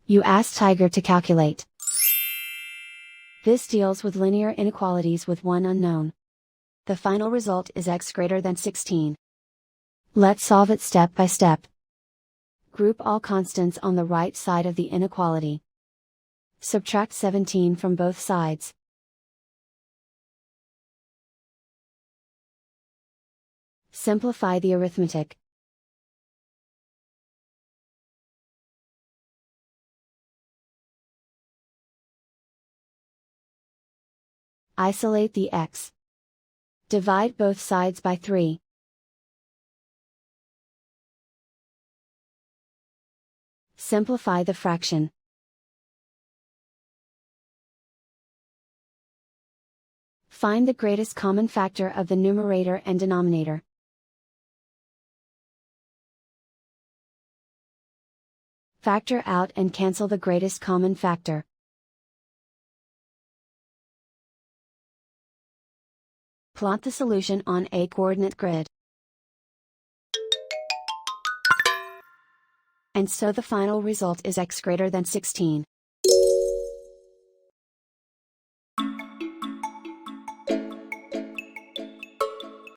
You ask Tiger to calculate. This deals with linear inequalities with one unknown. The final result is x greater than 16. Let's solve it step by step. Group all constants on the right side of the inequality. Subtract 17 from both sides. Simplify the arithmetic. Isolate the x. Divide both sides by 3. Simplify the fraction. Find the greatest common factor of the numerator and denominator. Factor out and cancel the greatest common factor. Plot the solution on a coordinate grid. And so the final result is x greater than 16.